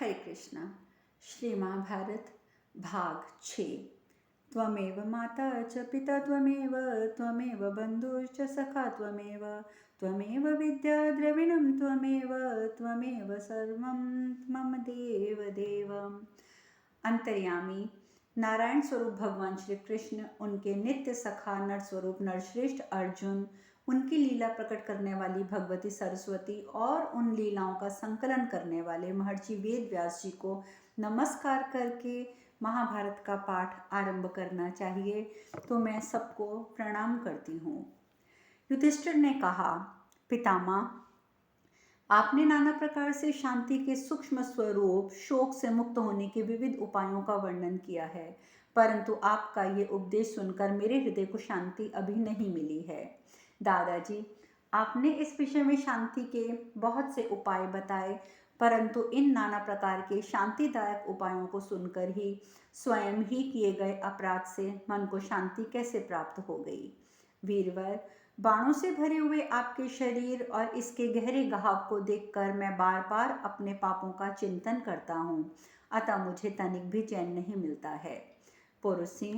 हरे कृष्णा। श्री महाभारत भाग 6। त्वमेव माता च पिता त्वमेव त्वमेव बन्धुश्च सखा त्वमेव त्वमेव विद्या द्रविणं त्वमेव त्वमेव सर्वं मम देव देव। अंतर्यामी नारायण स्वरूप भगवान श्री कृष्ण, उनके नित्य सखा नर स्वरूप नरश्रेष्ठ अर्जुन, उनकी लीला प्रकट करने वाली भगवती सरस्वती और उन लीलाओं का संकलन करने वाले महर्षि वेद व्यास जी को नमस्कार करके महाभारत का पाठ आरंभ करना चाहिए। तो मैं सबको प्रणाम करती हूँ। युधिष्ठिर ने कहा, पितामह, आपने नाना प्रकार से शांति के सूक्ष्म स्वरूप, शोक से मुक्त होने के विविध उपायों का वर्णन किया है, परंतु आपका ये उपदेश सुनकर मेरे हृदय को शांति अभी नहीं मिली है। दादाजी, आपने इस विषय में शांति के बहुत से उपाय बताए, परंतु इन नाना प्रकार के शांतिदायक उपायों को सुनकर ही स्वयं ही किए गए अपराध से मन को शांति कैसे प्राप्त हो गई। वीरवर, बाणों से भरे हुए आपके शरीर और इसके गहरे घाव को देखकर मैं बार बार अपने पापों का चिंतन करता हूँ, अतः मुझे तनिक भी चैन नहीं मिलता है। पुरुषी,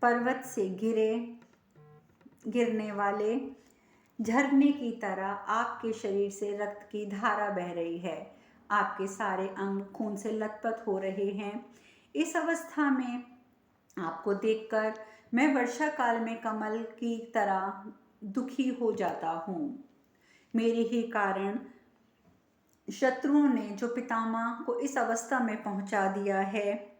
पर्वत से गिरने वाले झरने की तरह आपके शरीर से रक्त की धारा बह रही है। आपके सारे अंग खून से लथपथ हो रहे हैं। इस अवस्था में आपको देखकर मैं वर्षा काल में कमल की तरह दुखी हो जाता हूँ। मेरे ही कारण शत्रुओं ने जो पितामह को इस अवस्था में पहुंचा दिया है,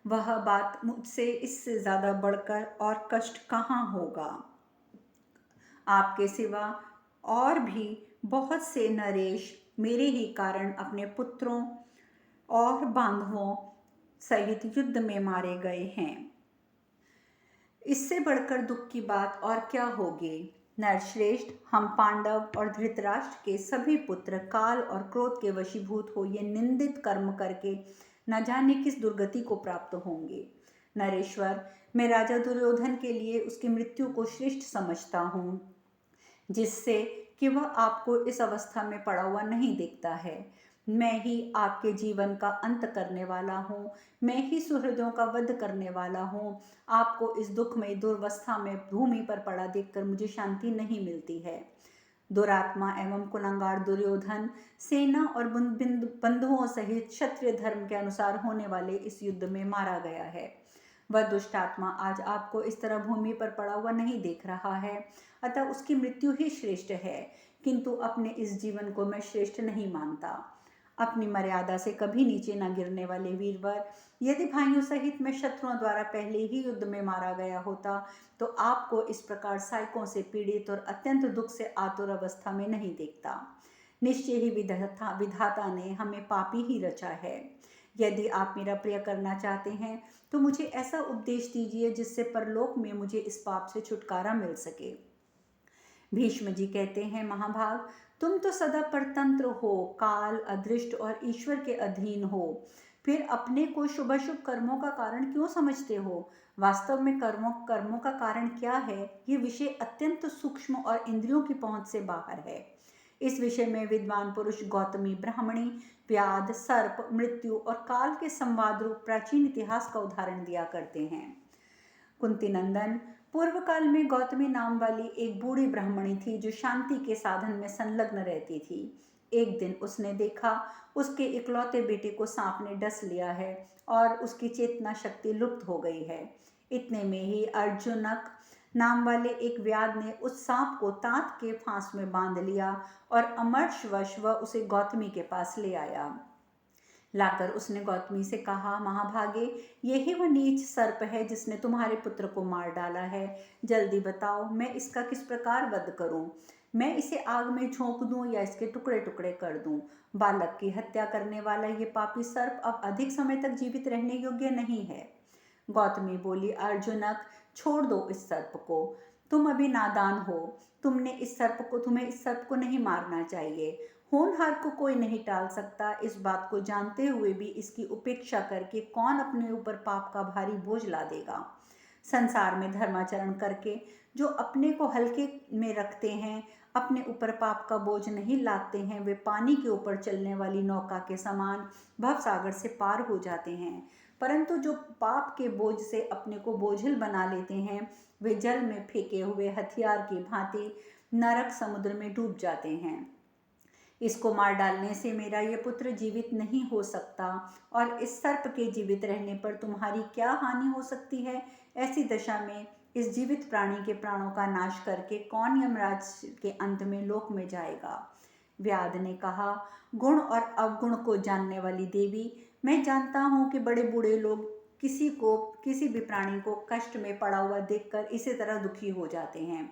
वह बात मुझसे इससे ज़्यादा बढ़कर और कष्ट कहाँ होगा। आपके सिवा और भी बहुत से नरेश मेरे ही कारण अपने पुत्रों और बांधवों सहित युद्ध में मारे गए हैं। इससे बढ़कर दुख की बात और क्या होगी। नरश्रेष्ठ, हम पांडव और धृतराष्ट्र के सभी पुत्र काल और क्रोध के वशीभूत हो ये निंदित कर्म करके न जाने किस दुर्गति को प्राप्त होंगे। नरेश्वर, मैं राजा दुर्योधन के लिए उसकी मृत्यु को श्रेष्ठ समझता हूँ, जिससे कि वह आपको इस अवस्था में पड़ा हुआ नहीं दिखता है। मैं ही आपके जीवन का अंत करने वाला हूँ, मैं ही सुहृदों का वध करने वाला हूँ। आपको इस दुखमय दुर्वस्था में भूमि पर पड़ा देखकर मुझे शांति नहीं मिलती है। दुरात्मा एवं कुलंगार दुर्योधन सेना और बंधुओं सहित क्षत्रिय धर्म के अनुसार होने वाले इस युद्ध में मारा गया है। वह दुष्ट आत्मा आज आपको इस तरह भूमि पर पड़ा हुआ नहीं देख रहा है, अतः उसकी मृत्यु ही श्रेष्ठ है, किंतु अपने इस जीवन को मैं श्रेष्ठ नहीं मानता। अपनी मर्यादा से कभी नीचे न गिरने वाले वीरवर, यदि भाइयों सहित मैं शत्रुओं द्वारा पहले ही युद्ध में मारा गया होता तो आपको इस प्रकार सायकों से पीड़ित और अत्यंत दुख से आतुर अवस्था में नहीं देखता। निश्चय ही विधाता ने हमें पापी ही रचा है। यदि आप मेरा प्रिय करना चाहते हैं तो मुझे ऐसा उपदेश दीजिए जिससे परलोक में मुझे इस पाप से छुटकारा मिल सके। भीष्म जी कहते हैं, महाभाग, तुम तो सदा परतंत्र हो, काल, अदृष्ट और ईश्वर के अधीन हो, फिर अपने को शुभ शुभ कर्मों का कारण क्यों समझते हो। वास्तव में कर्मों का कारण क्या है, ये विषय अत्यंत सूक्ष्म और इंद्रियों की पहुंच से बाहर है। इस विषय में विद्वान पुरुष गौतमी, ब्राह्मणी, व्याध, सर्प, मृत्यु और काल के संवाद रूप प्राचीन इतिहास का उदाहरण दिया करते हैं। कुंती नंदन, पूर्व काल में गौतमी नाम वाली एक बूढ़ी ब्राह्मणी थी जो शांति के साधन में संलग्न रहती थी। एक दिन उसने देखा उसके इकलौते बेटे को सांप ने डस लिया है और उसकी चेतना शक्ति लुप्त हो गई है। इतने में ही अर्जुनक नाम वाले एक व्याध ने उस सांप को तांत के फांस में बांध लिया और अमरशवश वह उसे गौतमी के पास ले आया। लाकर उसने गौतमी से कहा, महाभागे, यही वह नीच सर्प है जिसने तुम्हारे पुत्र को मार डाला है। जल्दी बताओ, मैं इसका किस प्रकार वध करूं? मैं इसे आग में झोंक दूं या इसके टुकड़े टुकड़े कर दूं? बालक की हत्या करने वाला ये पापी सर्प अब अधिक समय तक जीवित रहने योग्य नहीं है। गौतमी बोली, अर्जुनक, छोड़ दो इस सर्प को, तुम अभी नादान हो, तुम्हें इस सर्प को नहीं मारना चाहिए। होनहार को कोई नहीं टाल सकता। इस बात को जानते हुए भी इसकी उपेक्षा करके कौन अपने ऊपर पाप का भारी बोझ ला देगा। संसार में धर्माचरण करके जो अपने को हल्के में रखते हैं, अपने ऊपर पाप का बोझ नहीं लादते हैं, वे पानी के ऊपर चलने वाली नौका के समान भवसागर से पार हो जाते हैं। परंतु जो पाप के बोझ से अपने को बोझिल बना लेते हैं, वे जल में फेंके हुए हथियार की भांति नरक समुद्र में डूब जाते हैं। इसको मार डालने से मेरा ये पुत्र जीवित नहीं हो सकता, और इस सर्प के जीवित रहने पर तुम्हारी क्या हानि हो सकती है। ऐसी दशा में इस जीवित प्राणी के प्राणों का नाश करके कौन यमराज के अंत में लोक में जाएगा। व्याध ने कहा, गुण और अवगुण को जानने वाली देवी, मैं जानता हूँ कि बड़े बूढ़े लोग किसी भी प्राणी को कष्ट में पड़ा हुआ देखकर इसी तरह दुखी हो जाते हैं,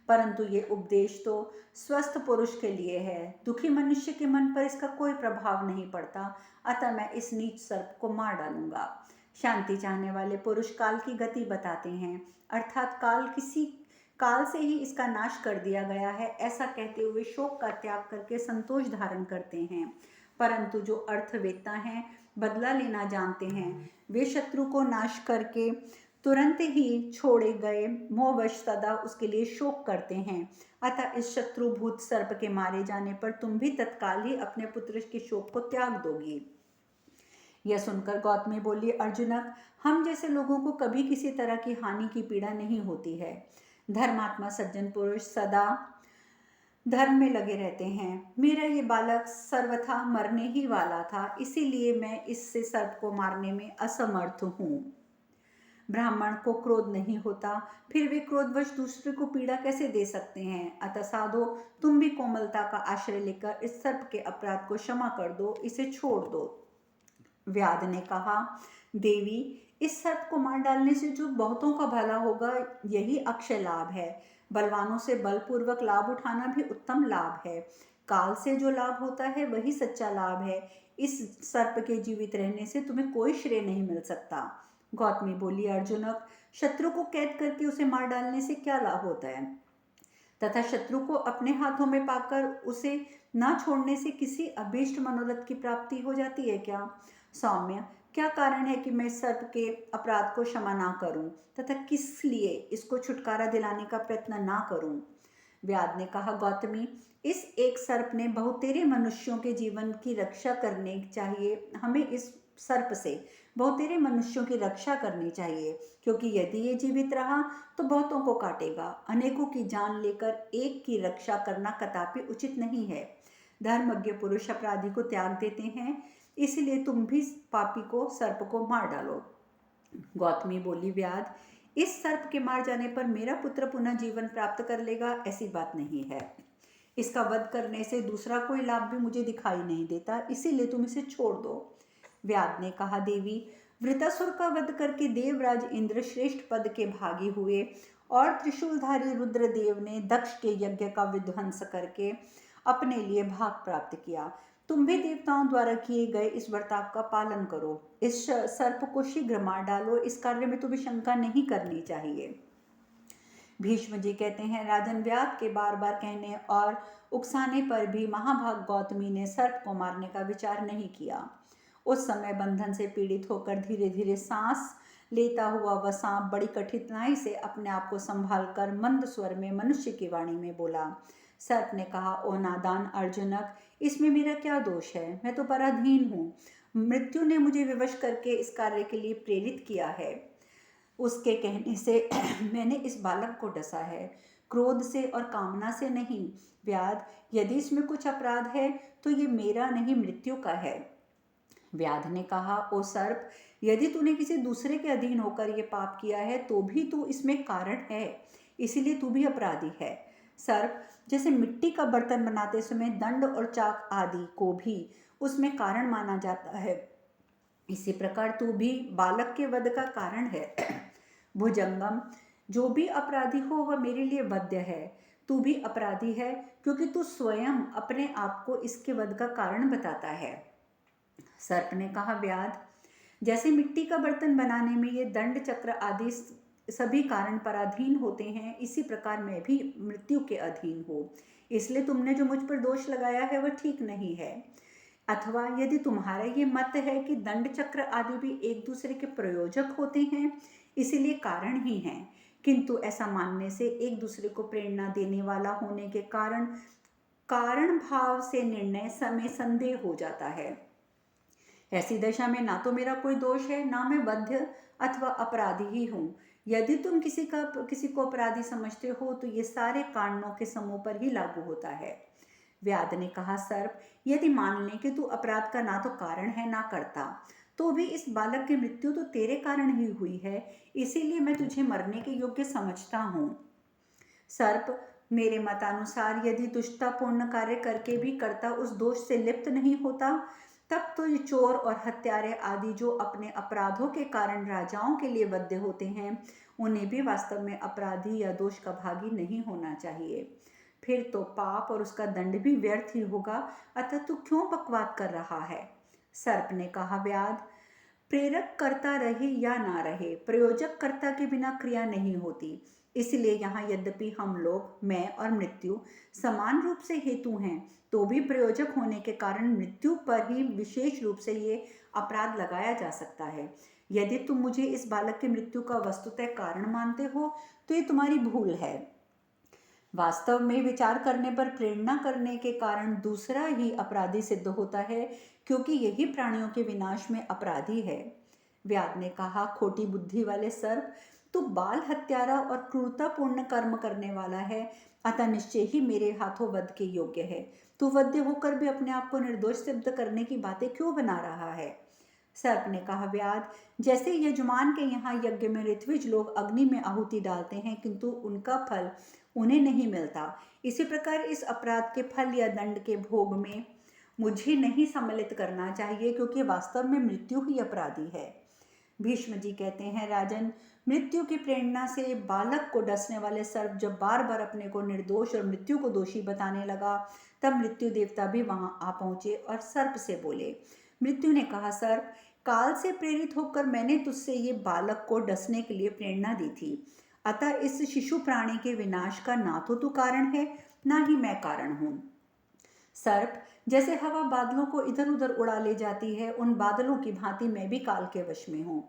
परंतु ये उपदेश तो स्वस्थ पुरुष के लिए है। दुखी मनुष्य के मन पर इसका कोई प्रभाव नहीं पड़ता, अतः मैं इस नीच सर्प को मार डालूंगा। शांति चाहने वाले पुरुष काल की गति बताते हैं, अर्थात काल से ही इसका नाश कर दिया गया है, ऐसा कहते हुए शोक का त्याग करके संतोष धारण करते हैं। परंतु जो अर्थवेत्ता हैं, बदला लेना जानते हैं, वे शत्रु को नाश करके तुरंत ही छोड़े गए मोहवश सदा उसके लिए शोक करते हैं। अतः इस शत्रुभूत सर्प के मारे जाने पर तुम भी तत्काल ही अपने पुत्र के शोक को त्याग दोगी। यह सुनकर गौतमी बोली, अर्जुनक, हम जैसे लोगों को कभी किसी तरह की हानि की पीड़ा नहीं होती है। धर्मात्मा सज्जन पुरुष सदा धर्म में लगे रहते हैं। मेरा ये बालक सर्वथा मरने ही वाला था, इसीलिए मैं इससे सर्प को मारने में असमर्थ हूँ। ब्राह्मण को क्रोध नहीं होता, फिर वे क्रोधवश दूसरे को पीड़ा कैसे दे सकते हैं। अतः साधो, तुम भी कोमलता का आश्रय लेकर इस सर्प के अपराध को क्षमा कर दो, इसे छोड़ दो। व्याध ने कहा, देवी, इस सर्प को मार डालने से जो बहुतों का भला होगा, यही अक्षय लाभ है। बलवानों से बलपूर्वक लाभ उठाना भी उत्तम लाभ है। काल से जो लाभ होता है वही सच्चा लाभ है। इस सर्प के जीवित रहने से तुम्हें कोई श्रेय नहीं मिल सकता। गौतमी बोली, अर्जुनक, शत्रु को कैद करके उसे मार डालने से क्या लाभ होता है, तथा शत्रु को अपने हाथों में पाकर उसे ना छोड़ने से किसी अभीष्ट मनोरथ की प्राप्ति हो जाती है क्या। सौम्य, क्या कारण है कि मैं सर्प के अपराध को क्षमा ना करूं, तथा किस लिए इसको छुटकारा दिलाने का प्रयत्न ना करूं। व्याध ने कहा, गौतमी, इस एक सर्प ने बहुतेरे मनुष्यों के जीवन की रक्षा करने चाहिए। हमें इस सर्प से बहुतेरे मनुष्यों की रक्षा करनी चाहिए, क्योंकि यदि ये जीवित रहा तो बहुतों को काटेगा। अनेकों की जान लेकर एक की रक्षा करना कदापि उचित नहीं है। धर्मज्ञ पुरुष अपराधी को त्याग देते हैं, इसलिए तुम भी पापी को सर्प को मार डालो। गौतमी बोली, व्याध, इस सर्प के मार जाने पर मेरा पुत्र पुनः जीवन प्राप्त कर लेगा, ऐसी बात नहीं है। इसका वध करने से दूसरा कोई लाभ भी मुझे दिखाई नहीं देता, इसीलिए तुम इसे छोड़ दो। व्याध ने कहा, देवी, वृतासुर का वध करके देवराज इंद्र श्रेष्ठ पद के भागी हुए, और त्रिशूलधारी रुद्रदेव ने दक्ष के यज्ञ का विध्वंस करके अपने लिए भाग प्राप्त किया। तुम भी देवताओं द्वारा किए गए इस बर्ताव का पालन करो। इस सर्प को शीघ्र मार डालो, इस कार्य में तुम्हें शंका नहीं करनी चाहिए। भीष्म जी कहते हैं, राजन, व्याध के बार बार कहने और उकसाने पर भी महाभाग गौतमी ने सर्प को मारने का विचार नहीं किया। उस समय बंधन से पीड़ित होकर धीरे धीरे सांस लेता हुआ वह सांप बड़ी कठिनाई से अपने आप को संभाल कर मंद स्वर में मनुष्य की वाणी में बोला। सर्प ने कहा, ओ नादान अर्जुनक, इसमें मेरा क्या दोष है, मैं तो पराधीन हूँ। मृत्यु ने मुझे विवश करके इस कार्य के लिए प्रेरित किया है। उसके कहने से मैंने इस बालक को डसा है, क्रोध से और कामना से नहीं। व्याध, यदि इसमें कुछ अपराध है तो ये मेरा नहीं, मृत्यु का है। व्याध ने कहा, ओ सर्प, यदि तूने किसी दूसरे के अधीन होकर ये पाप किया है तो भी तू इसमें कारण है, इसीलिए तू भी अपराधी है। सर्प, जैसे मिट्टी का बर्तन बनाते समय दंड और चाक आदि को भी उसमें कारण माना जाता है, इसी प्रकार तू भी बालक के वध का कारण है। भुजंगम, जो भी अपराधी हो वह मेरे लिए वध्य है। तू भी अपराधी है, क्योंकि तू स्वयं अपने आप को इसके वध का कारण बताता है। सर्प ने कहा, व्याध, जैसे मिट्टी का बर्तन बनाने में ये दंड चक्र आदि सभी कारण पराधीन होते हैं, इसी प्रकार मैं भी मृत्यु के अधीन हूँ। इसलिए तुमने जो मुझ पर दोष लगाया है वह ठीक नहीं है। अथवा यदि तुम्हारा ये मत है कि दंड चक्र आदि भी एक दूसरे के प्रयोजक होते हैं, इसीलिए कारण ही हैं, किंतु ऐसा मानने से एक दूसरे को प्रेरणा देने वाला होने के कारण कारण भाव से निर्णय समय संदेह हो जाता है। ऐसी दशा में ना तो मेरा कोई दोष है, ना मैं बद्ध अथवा अपराधी ही हूँ। यदि तुम किसी को अपराधी समझते हो तो ये सारे कारणों के समूह पर ही लागू होता है। व्याध ने कहा, सर्प, यदि मान लें कि तू अपराध का ना तो कारण है ना कर्ता, तो भी इस बालक की मृत्यु तो तेरे कारण ही हुई है, इसीलिए मैं तुझे मरने के योग्य समझता हूँ। सर्प, मेरे मतानुसार यदि दुष्टतापूर्ण कार्य करके भी कर्ता उस दोष से लिप्त नहीं होता, तब तो ये चोर और हत्यारे आदि जो अपने अपराधों के कारण राजाओं के लिए बद्ध होते हैं, उन्हें भी वास्तव में अपराधी या दोष का भागी नहीं होना चाहिए। फिर तो पाप और उसका दंड भी व्यर्थ ही होगा, अतः तू क्यों बकवाद कर रहा है? सर्प ने कहा, व्याध, प्रेरक करता रहे या ना रहे, प्रयोजक कर्ता के बिना क्रिया नहीं होती। इसलिए यहाँ यद्यपि हम लोग, मैं और मृत्यु समान रूप से हेतु हैं, तो भी प्रयोजक होने के कारण मृत्यु पर ही विशेष रूप से ये अपराध लगाया जा सकता है। यदि तुम मुझे इस बालक की मृत्यु का वस्तुतः कारण मानते हो तो ये तुम्हारी भूल है। वास्तव में विचार करने पर प्रेरणा करने के कारण दूसरा ही अपराधी सिद्ध होता है, क्योंकि यही प्राणियों के विनाश में अपराधी है। व्याध ने कहा, खोटी बुद्धि वाले सर्प, तू बाल हत्यारा और क्रूरतापूर्ण कर्म करने वाला है, अतः निश्चय ही मेरे हाथों वध के योग्य है। तू वध्य होकर भी अपने आप को निर्दोष सिद्ध करने की बातें क्यों बना रहा है? सर्प ने कहा, व्याध, जैसे यजमान के यहाँ यज्ञ में ऋत्विज लोग अग्नि में आहुति डालते हैं किंतु उनका फल उन्हें नहीं मिलता, इसी प्रकार इस अपराध के फल या दंड के भोग में मुझे नहीं सम्मिलित करना चाहिए, क्योंकि वास्तव में मृत्यु ही अपराधी है। भीष्म जी कहते हैं, राजन, मृत्यु की प्रेरणा से बालक को डसने वाले सर्प जब बार बार अपने को निर्दोष और मृत्यु को दोषी बताने लगा, तब मृत्यु देवता भी वहां आ पहुंचे और सर्प से बोले। मृत्यु ने कहा, सर्प, काल से प्रेरित होकर मैंने तुझसे ये बालक को डसने के लिए प्रेरणा दी थी, अतः इस शिशु प्राणी के विनाश का ना तो तू कारण है, ना ही मैं कारण हूँ। सर्प, जैसे हवा बादलों को इधर उधर उड़ा ले जाती है, उन बादलों की भांति मैं भी काल के वश में हूँ।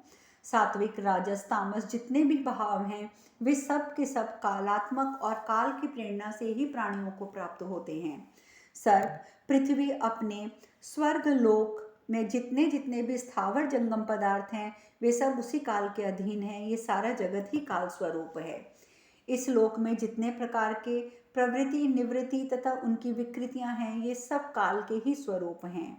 सात्विक, राजस, तामस जितने भी भाव हैं, वे सब के सब कालात्मक और काल की प्रेरणा से ही प्राणियों को प्राप्त होते हैं। सर्प, पृथ्वी अपने स्वर्ग लोक में जितने जितने भी स्थावर जंगम पदार्थ हैं, वे सब उसी काल के अधीन हैं। ये सारा जगत ही काल स्वरूप है। इस लोक में जितने प्रकार के प्रवृत्ति, निवृत्ति तथा उनकी विकृतियां हैं, ये सब काल के ही स्वरूप हैं।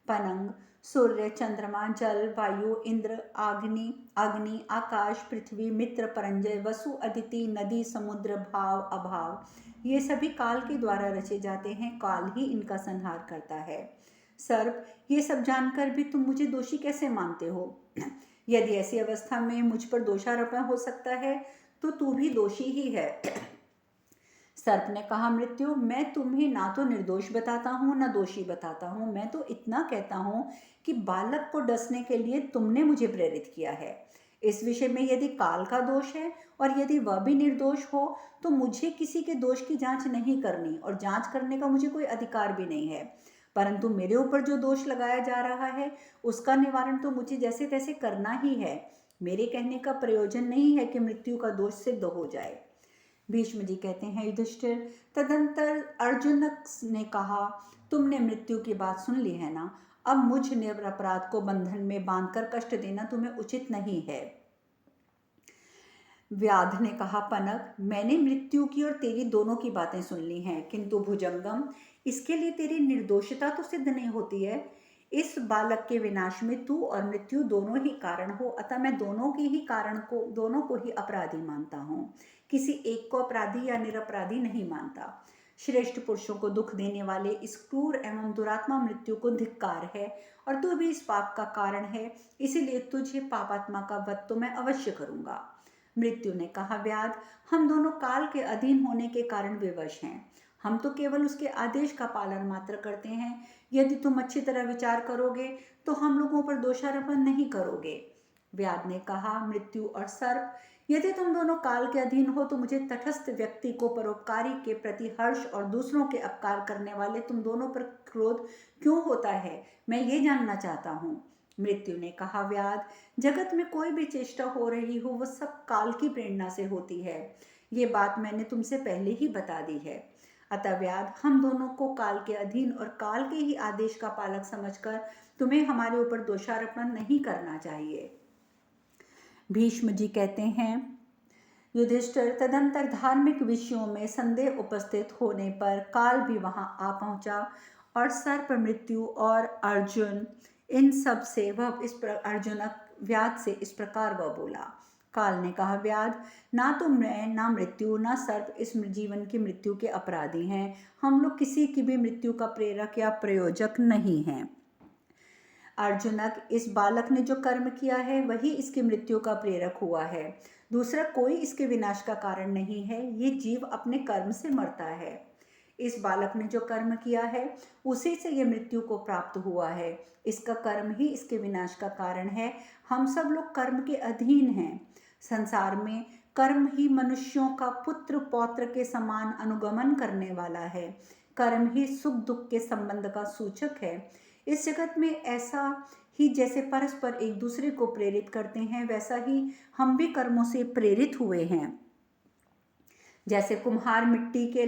पनंग, सूर्य, चंद्रमा, जल, वायु, इंद्र, अग्नि, आकाश, पृथ्वी, मित्र, परंजय, वसु, अदिति, नदी, समुद्र, भाव, अभाव, ये सभी काल के द्वारा रचे जाते हैं। काल ही इनका संहार करता है। सर्प, ये सब जानकर भी तुम मुझे दोषी कैसे मानते हो? यदि ऐसी अवस्था में मुझ पर दोषारोपण हो सकता है तो तू भी दोषी ही है। सर्प ने कहा, मृत्यु, मैं तुम्हें ना तो निर्दोष बताता हूँ ना दोषी बताता हूँ, मैं तो इतना कहता हूँ कि बालक को डसने के लिए तुमने मुझे प्रेरित किया है। इस विषय में यदि काल का दोष है और यदि वह भी निर्दोष हो तो मुझे किसी के दोष की जांच नहीं करनी और जांच करने का मुझे कोई अधिकार भी नहीं है, परंतु मेरे ऊपर जो दोष लगाया जा रहा है उसका निवारण तो मुझे जैसे तैसे करना ही है। मेरे कहने का प्रयोजन नहीं है कि मृत्यु का दोष सिद्ध हो जाए। भीष्म जी कहते हैं, युधिष्ठिर, तदंतर अर्जुन ने कहा, तुमने मृत्यु की बात सुन ली है ना, अब मुझ निरपराध को बंधन में बांधकर कष्ट देना तुम्हें उचित नहीं है। व्याध ने कहा, पनक, मैंने मृत्यु की और तेरी दोनों की बातें सुन ली हैं, किंतु भुजंगम, इसके लिए तेरी निर्दोषता तो सिद्ध नहीं होती है। इस बालक के विनाश में तू और मृत्यु दोनों ही कारण हो, अतः मैं दोनों को ही अपराधी मानता हूँ, किसी एक को अपराधी या निरपराधी नहीं मानता। श्रेष्ठ पुरुषों को दुख देने वाले इस क्रूर एवं दुरात्मा मृत्यु को धिक्कार है और तू भी इस पाप का कारण है, इसीलिए तुझे पापात्मा का वध तो मैं अवश्य करूंगा। मृत्यु ने कहा, व्याध, हम दोनों काल के अधीन होने के कारण विवश हैं, हम तो केवल उसके आदेश का पालन मात्र करते हैं। यदि तुम अच्छी तरह विचार करोगे तो हम लोगों पर दोषारोपण नहीं करोगे। व्याध ने कहा, मृत्यु और सर्प, यदि तुम दोनों काल के अधीन हो तो मुझे तटस्थ व्यक्ति को परोपकारी के प्रति हर्ष और दूसरों के अपकार करने वाले तुम दोनों पर क्रोध क्यों होता है, मैं ये जानना चाहता हूँ। मृत्यु ने कहा, व्याध, जगत में कोई भी चेष्टा हो रही हो, वो सब काल की प्रेरणा से होती है। ये बात मैंने तुमसे पहले ही बता दी है। अतः व्याध, हम दोनों को काल के अधीन और काल के ही आदेश का पालक समझकर तुम्हें हमारे ऊपर दोषारोपण नहीं करना चाहिए। भीष्म जी कहते हैं, युधिष्ठिर, तदंतर धार्मिक विषयों में संदेह उपस्थित होने पर काल भी वहां आ पहुंचा और सर्प, मृत्यु और अर्जुन, इन सब से वह अर्जुन व्याध से इस प्रकार वह बोला। काल ने कहा, व्याध, ना तो मैं, ना मृत्यु, ना सर्प इस जीवन की मृत्यु के अपराधी हैं। हम लोग किसी की भी मृत्यु का प्रेरक या प्रयोजक नहीं हैं। अर्जुनक, इस बालक ने जो कर्म किया है वही इसकी मृत्यु का प्रेरक हुआ है। दूसरा कोई इसके विनाश का कारण नहीं है। ये जीव अपने कर्म से मरता है। इस बालक ने जो कर्म किया है उसी से ये मृत्यु को प्राप्त हुआ है। इसका कर्म ही इसके विनाश का कारण है। हम सब लोग कर्म के अधीन हैं। संसार में कर्म ही मनुष्यों का पुत्र पौत्र के समान अनुगमन करने वाला है। कर्म ही सुख दुख के संबंध का सूचक है। इस जगत में ऐसा ही जैसे परस्पर एक दूसरे को प्रेरित करते हैं, वैसा ही हम भी कर्मों से प्रेरित हुए हैं। जैसे कुम्हार मिट्टी के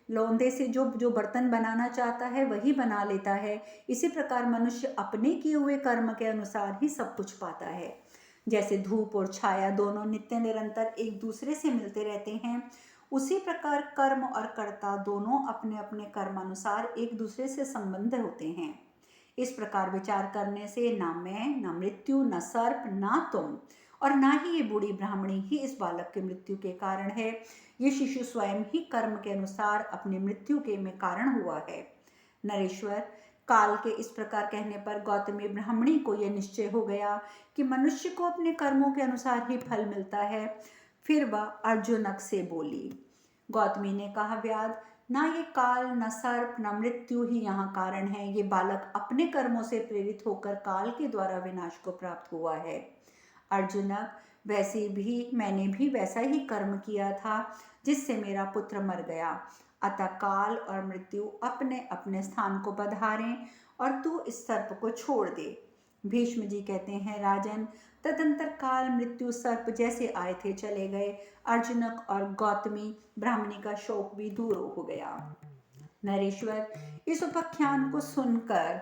लोंदे से जो बर्तन बनाना चाहता है वही बना लेता है, इसी प्रकार मनुष्य अपने किए हुए कर्म के अनुसार ही सब कुछ पाता है। जैसे धूप और छाया दोनों नित्य निरंतर एक दूसरे से मिलते रहते हैं, उसी प्रकार कर्म और कर्ता दोनों अपने अपने कर्मानुसार एक दूसरे से संबंध होते हैं। इस प्रकार विचार करने से ना मैं, ना मृत्यु, ना सर्प, ना तुम और ना ही ये बूढ़ी ब्राह्मणी ही इस बालक की मृत्यु के कारण है। ये शिशु स्वयं ही कर्म के अनुसार अपनी मृत्यु के में कारण हुआ है। नरेश्वर, काल के इस प्रकार कहने पर गौतमी ब्राह्मणी को यह निश्चय हो गया कि मनुष्य को अपने कर्मों के अनुसार ही फल मिलता है। फिर वह अर्जुनक से बोली। गौतमी ने कहा, व्याध, ना ये काल, न सर्प, न मृत्यु ही यहाँ कारण है। ये बालक अपने कर्मों से प्रेरित होकर काल के द्वारा विनाश को प्राप्त हुआ है। अर्जुनक, वैसे भी मैंने भी वैसा ही कर्म किया था जिससे मेरा पुत्र मर गया। अतः काल और मृत्यु अपने अपने स्थान को पधारें और तू इस सर्प को छोड़ दे। भीष्म जी कहते हैं, राजन, तदंतर काल, मृत्यु, सर्प जैसे आए थे चले गए। अर्जुनक और गौतमी ब्राह्मणी का शोक भी दूर हो गया। नरेश्वर, इस उपाख्यान को सुनकर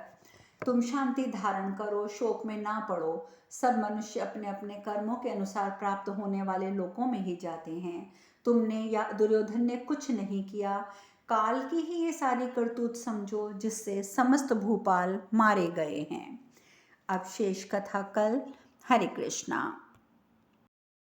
तुम शांति धारण करो, शोक में ना पड़ो। सब मनुष्य अपने अपने कर्मों के अनुसार प्राप्त होने वाले लोकों में ही जाते हैं। तुमने या दुर्योधन ने कुछ नहीं किया। काल की ही ये सारी करतूत समझो जिससे समस्त भूपाल मारे गए हैं। अब शेष कथा कल। हरे कृष्णा।